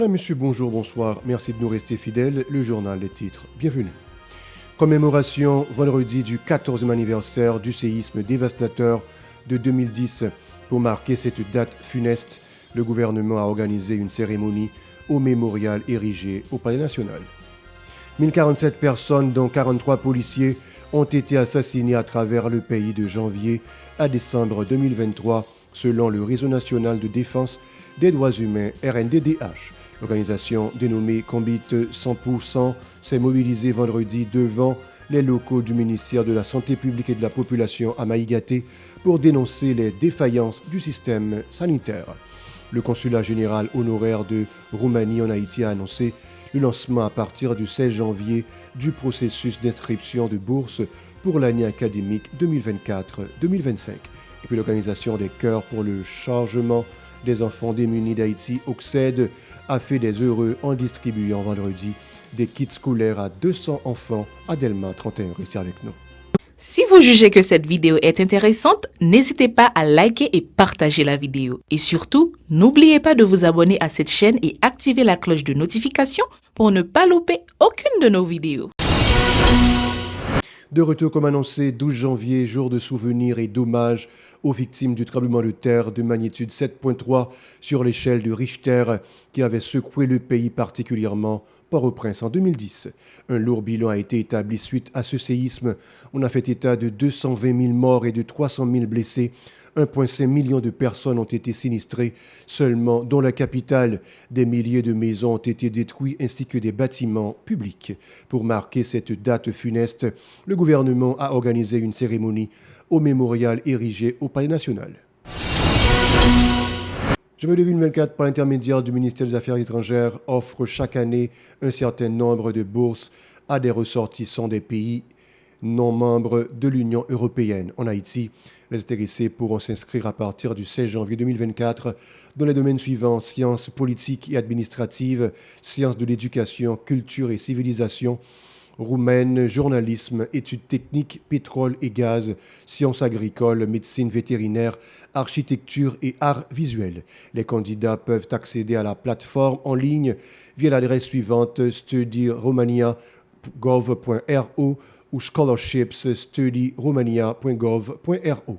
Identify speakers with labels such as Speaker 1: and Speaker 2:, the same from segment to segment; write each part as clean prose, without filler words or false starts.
Speaker 1: Madame, Monsieur, bonjour, bonsoir. Merci de nous rester fidèles. Le journal, les titres. Bienvenue. Commémoration vendredi du 14e anniversaire du séisme dévastateur de 2010. Pour marquer cette date funeste, le gouvernement a organisé une cérémonie au mémorial érigé au Palais national. 1047 personnes, dont 43 policiers, ont été assassinées à travers le pays de janvier à décembre 2023, selon le Réseau national de défense des droits humains RNDDH. L'organisation dénommée Combat 100% s'est mobilisée vendredi devant les locaux du ministère de la Santé publique et de la Population à Maïgaté pour dénoncer les défaillances du système sanitaire. Le consulat général honoraire de Roumanie en Haïti a annoncé le lancement à partir du 16 janvier du processus d'inscription de bourse pour l'année académique 2024-2025. Et puis l'organisation des Cœurs pour le chargement des enfants démunis d'Haïti, OCSED, a fait des heureux en distribuant vendredi des kits scolaires à 200 enfants à Delma 31. Restez avec nous.
Speaker 2: Si vous jugez que cette vidéo est intéressante, n'hésitez pas à liker et partager la vidéo. Et surtout, n'oubliez pas de vous abonner à cette chaîne et activer la cloche de notification pour ne pas louper aucune de nos vidéos.
Speaker 1: De retour comme annoncé, 12 janvier, jour de souvenir et d'hommage aux victimes du tremblement de terre de magnitude 7.3 sur l'échelle de Richter qui avait secoué le pays, particulièrement Port-au-Prince en 2010. Un lourd bilan a été établi suite à ce séisme. On a fait état de 220 000 morts et de 300 000 blessés. 1,5 million de personnes ont été sinistrées seulement dans la capitale. Des milliers de maisons ont été détruites ainsi que des bâtiments publics. Pour marquer cette date funeste, le gouvernement a organisé une cérémonie au mémorial érigé au Palais national. Janvier 2024, par l'intermédiaire du ministère des Affaires étrangères, offre chaque année un certain nombre de bourses à des ressortissants des pays non membres de l'Union européenne. En Haïti, les intéressés pourront s'inscrire à partir du 16 janvier 2024 dans les domaines suivants: sciences politiques et administratives, sciences de l'éducation, culture et civilisation, roumaine, journalisme, études techniques, pétrole et gaz, sciences agricoles, médecine vétérinaire, architecture et arts visuels. Les candidats peuvent accéder à la plateforme en ligne via l'adresse suivante: studyromania.gov.ro ou scholarshipsstudyromania.gov.ro.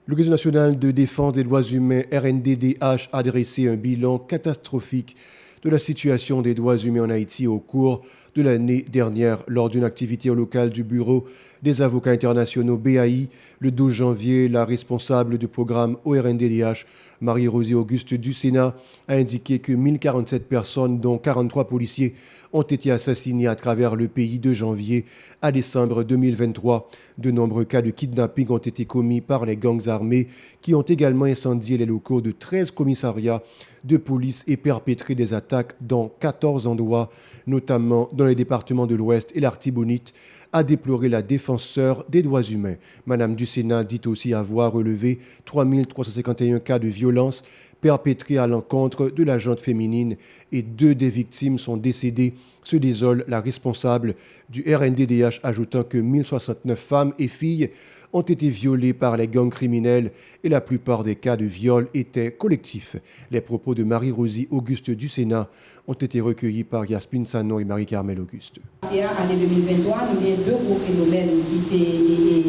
Speaker 1: Le Réseau national de défense des droits humains RNDDH a dressé un bilan catastrophique de la situation des droits humains en Haïti au cours de l'année dernière. Lors d'une activité au local du Bureau des avocats internationaux BAI, le 12 janvier, la responsable du programme au RNDDH, Marie-Rosie Auguste du Sénat, a indiqué que 1047 personnes, dont 43 policiers, ont été assassinés à travers le pays de janvier à décembre 2023. De nombreux cas de kidnapping ont été commis par les gangs armés qui ont également incendié les locaux de 13 commissariats de police et perpétré des attaques dans 14 endroits, notamment dans les départements de l'Ouest et l'Artibonite, a déploré la défenseure des droits humains. Madame du Sénat dit aussi avoir relevé 3351 cas de violence perpétrés à l'encontre de l'agente féminine et 2 des victimes sont décédées, se désole la responsable du RNDDH, ajoutant que 1069 femmes et filles ont été violées par les gangs criminels et la plupart des cas de viol étaient collectifs. Les propos de Marie-Rosie Auguste du Sénat ont été recueillis par Yasmine Sanon et Marie-Carmel Auguste.
Speaker 3: Année 2023, nous avons 2 gros phénomènes qui étaient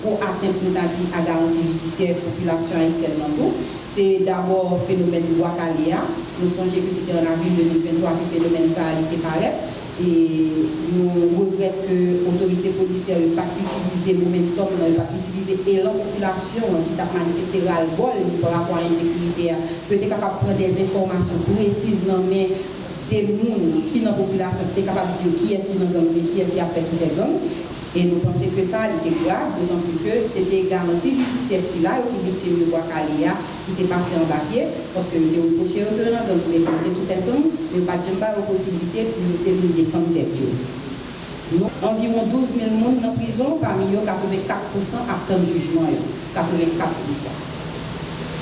Speaker 3: pour atteindre à la garantie judiciaire de la population haïtienne. C'est d'abord le phénomène de Wakalia. Nous songeons que c'était en avril 2023 que le phénomène ça a été pareil. Et nous regrettons que l'autorité policière n'ait pas utilisé le momentum, n'ait pas utilisé la population qui a manifesté ras-le-bol par rapport à l'insécurité, peut être capable de prendre des informations précises dans mais des gens qui dans la population sont capables de dire qui est-ce qui est dans le gang, qui est-ce qui a fait tout les gangs. Et nous pensons que ça était grave, d'autant plus que c'était garantie judiciaire si là, qui est victime de Wakalia, qui était passé en papier, parce que nous avons reproché au plan, donc nous avons tout un temps, mais pas de possibilité pour nous défendre des dieux. Environ 12 000 personnes dans la prison, parmi eux, 84% attendent jugement, 84%.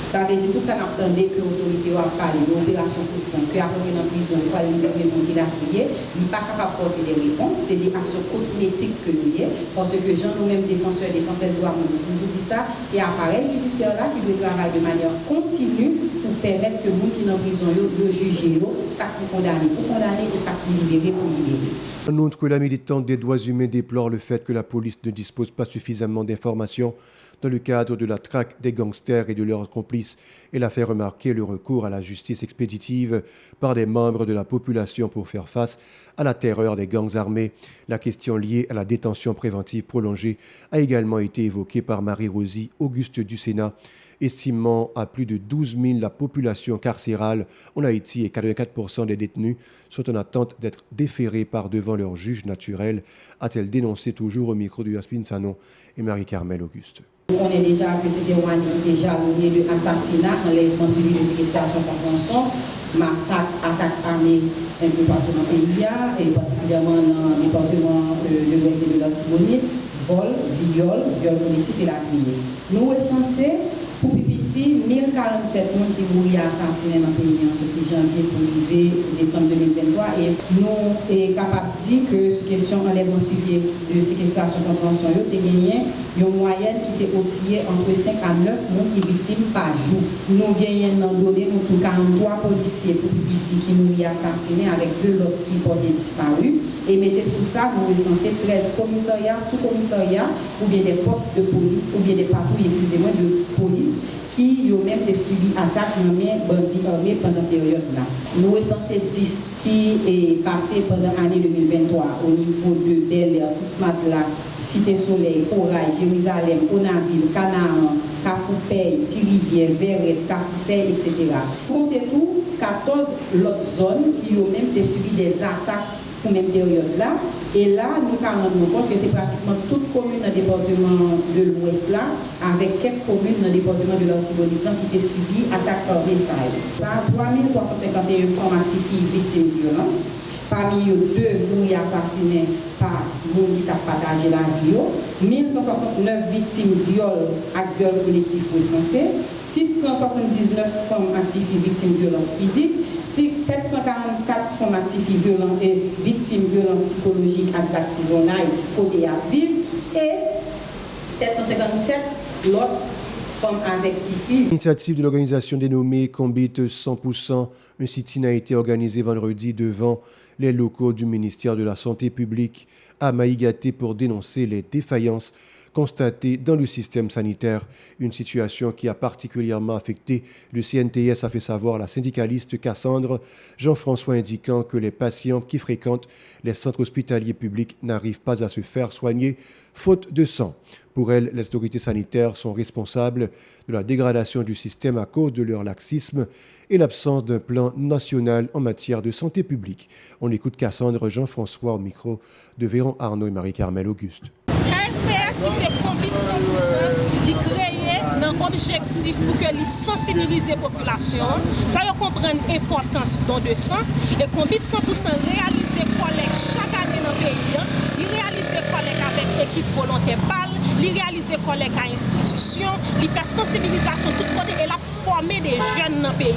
Speaker 3: Ça veut dire tout ça n'attendait que l'autorité a parlé de l'opération coup de poing, qu'après dans la prison, il faut libérer le monde qui l'a crié, il n'est pas capable de porter des réponses, c'est des actions cosmétiques que nous y est, parce que gens nous-mêmes défenseurs, défenseurs de droits, nous toujours dit ça, c'est l'appareil judiciaire là qui doit travailler de manière continue pour permettre que les gens qui sont en prison de juger, ça pour condamner et ça pour libérer pour libérer.
Speaker 1: En outre, la militante des droits humains déplore le fait que la police ne dispose pas suffisamment d'informations dans le cadre de la traque des gangsters et de leurs complices. Elle a fait remarquer le recours à la justice expéditive par des membres de la population pour faire face à la terreur des gangs armés. La question liée à la détention préventive prolongée a également été évoquée par Marie-Rosie Auguste du Sénat, estimant à plus de 12 000 la population carcérale en Haïti et 84% des détenus sont en attente d'être déférés par devant leur juge naturel, a-t-elle dénoncé toujours au micro de Yasmine Sanon et Marie-Carmel Auguste.
Speaker 3: On est déjà que c'était un qui était jalonné de assassinat, enlèvement suivi de séquestration par rançon, massacre, attaque armée un peu partout dans le pays, et particulièrement dans le département de l'Ouest et de l'Antibonite, vol, viol collectif et la criée. Nous sommes censés, pour Pipiti, 1047 personnes qui mourent assassinés dans le pays en janvier pour décembre 2023. Et nous sommes capables de dire que cette question enlèvement suivi de séquestration contre rançon, il y a une moyenne qui était oscillée entre 5 à 9 personnes qui sont victimes par jour. Nous avons donné 43 policiers pour Pipiti qui mourent assassinés avec 2 autres qui portaient disparus. Et mettez sous ça, nous recensez 13 commissariats, sous-commissariats, ou bien des postes de police, ou bien des patrouilles, de police, qui ont même subi attaques nommées bandits armés pendant cette période-là. Nous recensez 10 qui est passé pendant l'année 2023 au niveau de Bel Air, Sous-Matla, Cité Soleil, Corail, Jérusalem, Onaville, Canaan, Cafoupey, Thirivière, Verret, Cafoupey, etc. Comptez tout, 14 autres zones qui ont même subi des attaques pour même période-là. Et là, nous nous rendons compte que c'est pratiquement toute commune dans le département de l'Ouest là, avec quelques communes dans le département de l'Antibonite qui étaient subies attaques par Sahel. 3351 femmes actives victimes de violence. Parmi eux, 2 mourent assassinés par gens qui ont partagé la vie. 1169 victimes viol et viol collectif recensés. 679 femmes actives victimes de violence physique. 744 femmes actives et victimes de violences psychologiques artisanales côté à vivre et 757 l'autre femmes avec filles.
Speaker 1: L'initiative de l'organisation dénommée Combit 100%, un sit-in a été organisé vendredi devant les locaux du ministère de la Santé publique à Maïgaté pour dénoncer les défaillances constatée dans le système sanitaire, une situation qui a particulièrement affecté le CNTS, a fait savoir la syndicaliste Cassandre Jean-François, indiquant que les patients qui fréquentent les centres hospitaliers publics n'arrivent pas à se faire soigner faute de sang. Pour elle, les autorités sanitaires sont responsables de la dégradation du système à cause de leur laxisme et l'absence d'un plan national en matière de santé publique. On écoute Cassandre Jean-François au micro de Véron Arnaud et Marie-Carmel Auguste.
Speaker 4: KSPS qui s'est conduit 100%, il crée un objectif pour que les sensibiliser la population, faire comprendre l'importance don de sang et conduit 100% réaliser collecte chaque année dans le pays, il réalise collecte avec équipe volontaire PAL, il réalise collecte à institution, il fait sensibilisation tout côté et la former des jeunes dans le pays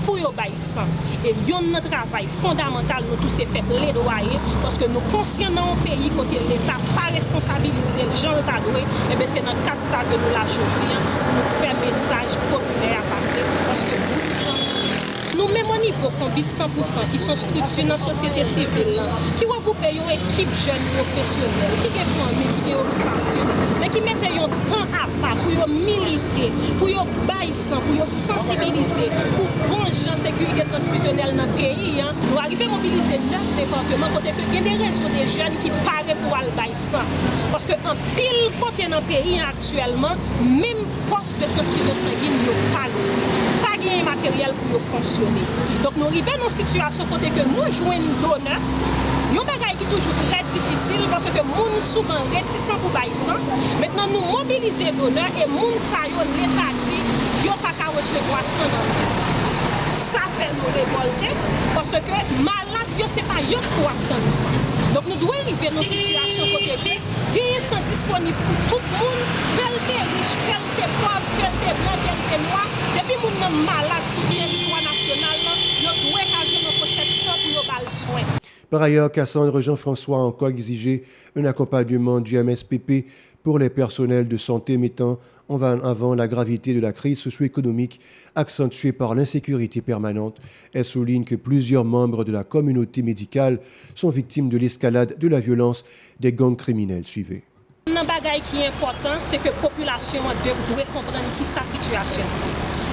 Speaker 4: pour y obéir sang. Et il y a un travail fondamental, nous tous c'est fait plaidoyer parce que nous conscients dans un pays côté l'État pas responsabilisé, les gens l'ont doué, et bien c'est dans le cadre de ça que nous la choisir pour nous faire message populaire à passer parce que bout de sang. Nous même au niveau Combit 100% qui sont structurés dans la société civile, qui regroupent une équipe jeune professionnelle, qui ont famille, qui ont occupation, mais qui mettent un temps à part pour militer, pour baisser, pour sensibiliser, pour bon gens sécurité transfusionnelle dans le pays. Nous arrivons à mobiliser 9 départements côté que il y a des réseaux des jeunes qui paraissent pour aller baisser. Parce qu'en pile côté dans le pays actuellement, même poste de transfusion sanguine n'est pas pas de matériel pour fonctionner. Donc nous arrivons dans une situation côté que nous jouons un donneur. Il y a un bagage qui est toujours très difficile parce que les gens sont souvent réticents pour baisser. Maintenant nous mobilisons les donneurs et les gens l'État dit qu'ils n'ont pas qu'à recevoir ça dans le ça fait nous révolter parce que malade, ce n'est pas eux pour attendre ça. Donc nous devons arriver dans une situation côté que les sont disponibles pour tout le monde, quelque riche, quelque pauvre, quelque blanc, quelque noir. Depuis que nous sommes malades sur le territoire national, nous devons agir dans pochette sans pour nos balles soins.
Speaker 1: Par ailleurs, Cassandre Jean-François a encore exigé un accompagnement du MSPP pour les personnels de santé, mettant en avant la gravité de la crise socio-économique accentuée par l'insécurité permanente. Elle souligne que plusieurs membres de la communauté médicale sont victimes de l'escalade de la violence des gangs criminels. Suivez.
Speaker 4: Un bagage qui est important, c'est que la population doit comprendre qui sa situation.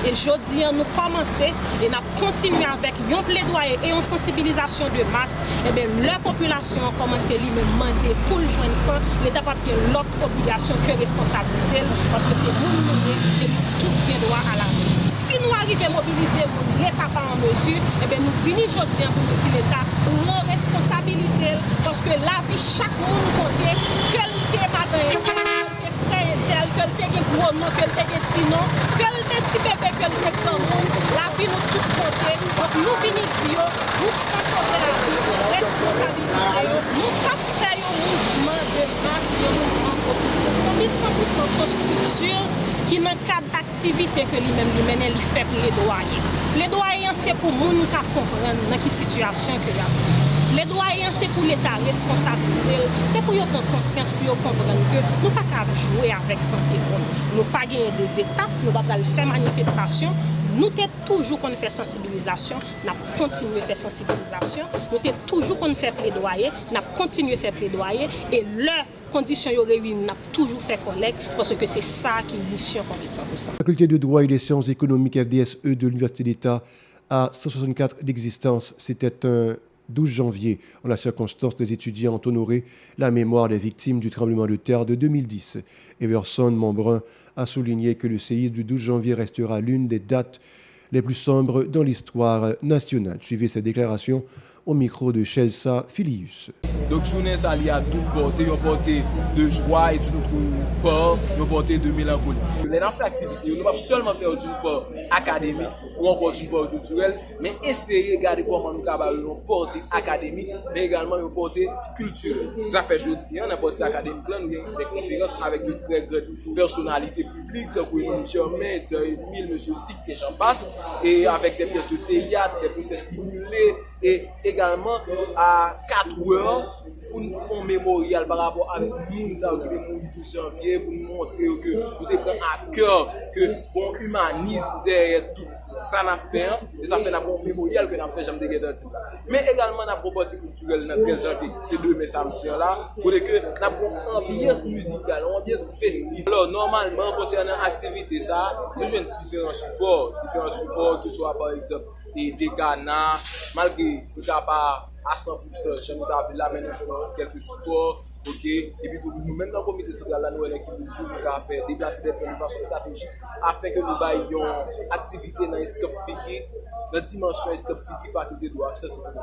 Speaker 4: Et aujourd'hui, nous commençons et nous continuons avec un plaidoyer et une sensibilisation de masse. Et bien, la population a commencé à demander pour le joindre ça, l'État n'a pas l'autre obligation que responsabiliser, parce que c'est nous qui avons tout les droits à la vie. Si nous arrivons à mobiliser l'État pas en mesure, et bien nous finissons aujourd'hui pour nous dire l'État prend responsabilité, parce que la vie, chaque monde compte, quel est que le tégue gros nom, que le tégue petit nom, que le petit bébé, que le tégue grand monde, la vie nous tout compter. Donc nous finissons dire, nous sans sauver la vie, responsabiliser, nous pas faire un mouvement de masse, un mouvement populaire. Combien de 100% sont structures qui dans le cadre d'activité que lui-même mène, il fait plaidoyer. Plaidoyer, c'est pour nous comprendre dans quelle situation que y a. Les doyens, c'est pour l'État responsabiliser, c'est pour prendre conscience, pour comprendre que nous ne pouvons pas jouer avec santé. Nous ne pouvons pas gagner des étapes, nous ne pouvons pas faire manifestation. Nous sommes toujours qu'on fait sensibilisation, nous continuons à faire sensibilisation. Nous sommes toujours qu'on fait plaidoyer, nous continuons à faire plaidoyer. Et leurs conditions réunies, nous avons toujours fait collecte parce que c'est ça qui est une mission qu'on met tout ça.
Speaker 1: La faculté de droit et des sciences économiques FDSE de l'Université d'État a 164 d'existence. C'était un 12 janvier, en la circonstance, des étudiants ont honoré la mémoire des victimes du tremblement de terre de 2010. Everson Montbrun a souligné que le séisme du 12 janvier restera l'une des dates les plus sombres dans l'histoire nationale. Suivez cette déclaration au micro de Chelsea Filius.
Speaker 5: Donc, journée, ça y a tout porté, une portée de joie et tout notre peur, une portée de mélancolie. Les activités, nous ne pouvons pas seulement faire du peur académique ou encore du peur culturel, mais essayer de regarder comment nous avons une portée académique, mais également une portée culturelle. Ça fait jeudi, on a une portée académique, là, nous avons des conférences avec de très grandes personnalités publiques, comme Michel Met, Emile, M. Sic, et j'en passe, et avec des pièces de théâtre, des procès simulés, et également à 4 heures pour nous faire un mémorial par rapport à nous qui sommes morts le 12 janvier, pour nous montrer que nous prenons à cœur que bon humanisme derrière tout ça n'a fait, et ça fait un mémorial que nous avons fait jamais de mais également dans la partie culturelle dans 13 janvier, c'est demain samedi là, pour que nous avons une ambiance musicale, une ambiance festive. Alors normalement concernant l'activité ça, nous avons différents supports, que ce soit par exemple et des Ghana, malgré que tu n'as pas à 100%, je nous avons là maintenant quelques supports, ok, et puis nous-mêmes dans le comité central, là, nous avons l'équipe de jour, nous avons fait déplacer des plans de façon stratégique afin que nous ayons activité dans l'ESCOP FIGI, dans la dimension ESCOP FIGI, faculté de droit, ça c'est pour nous.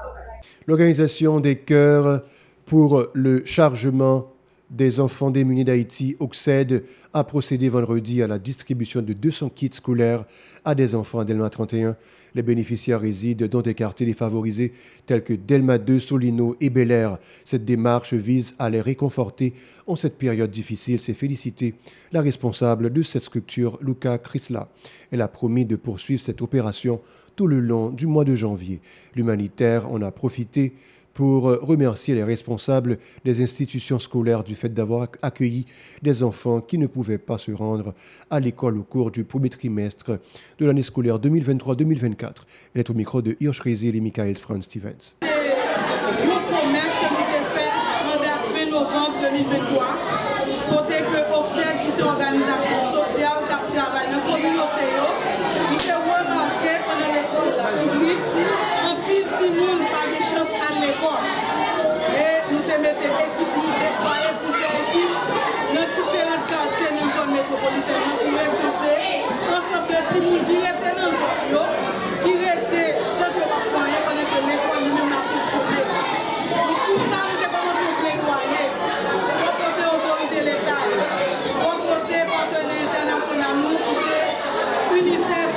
Speaker 1: L'organisation des chœurs pour le chargement des enfants démunis d'Haïti, OCSED, a procédé vendredi à la distribution de 200 kits scolaires à des enfants à Delma 31. Les bénéficiaires résident dans des quartiers défavorisés tels que Delma 2, Solino et Bel Air. Cette démarche vise à les réconforter en cette période difficile. C'est féliciter la responsable de cette structure, Luca Chrysla. Elle a promis de poursuivre cette opération tout le long du mois de janvier. L'humanitaire en a profité pour remercier les responsables des institutions scolaires du fait d'avoir accueilli des enfants qui ne pouvaient pas se rendre à l'école au cours du premier trimestre de l'année scolaire 2023-2024. Elle est au micro de Hirsch Rezil et Michael Franz Stevens.
Speaker 6: C'est une promesse que nous avons faite en date 20 novembre 2023, côté que OCSED, qui est une organisation sociale qui travaille dans la communauté, nous avons remarqué pendant l'école là, un petit monde pas de chance à l'école. Et nous avons mis des équipes, nous déployer pour ces équipes dans différents quartiers dans la zone métropolitaine pour recenser l'ensemble de petits monde qui étaient dans la zone, qui étaient sans que la foyer pendant que l'école lui-même a fonctionné. Donc pour ça, nous avons commencé à plaidoyer. Au côté autorité de l'État, au côté partenaire international, nous, c'est UNICEF,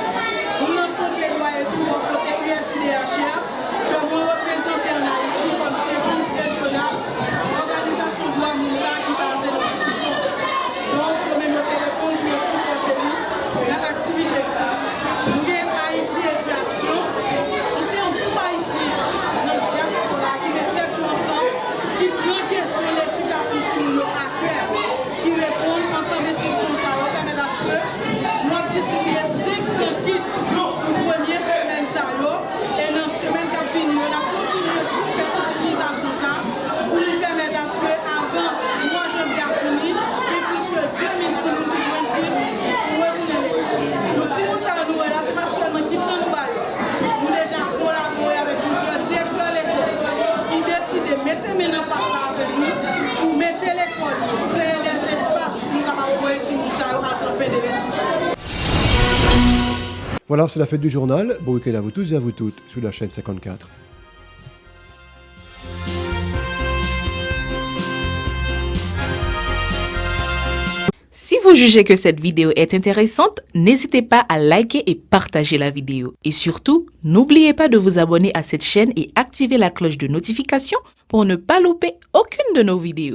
Speaker 6: nous lançons plaidoyer tout au côté USIDHR, que nous représentons en Haïti comme service régional, organisation de droit mondial qui passe dans le Chili. Donc, la communauté répond pour supporter nous dans l'activité. Nous avons Haïti
Speaker 1: Voilà, c'est la fête du journal. Bon week-end à vous tous et à vous toutes sur la chaîne 54.
Speaker 2: Si vous jugez que cette vidéo est intéressante, n'hésitez pas à liker et partager la vidéo. Et surtout, n'oubliez pas de vous abonner à cette chaîne et activer la cloche de notification pour ne pas louper aucune de nos vidéos.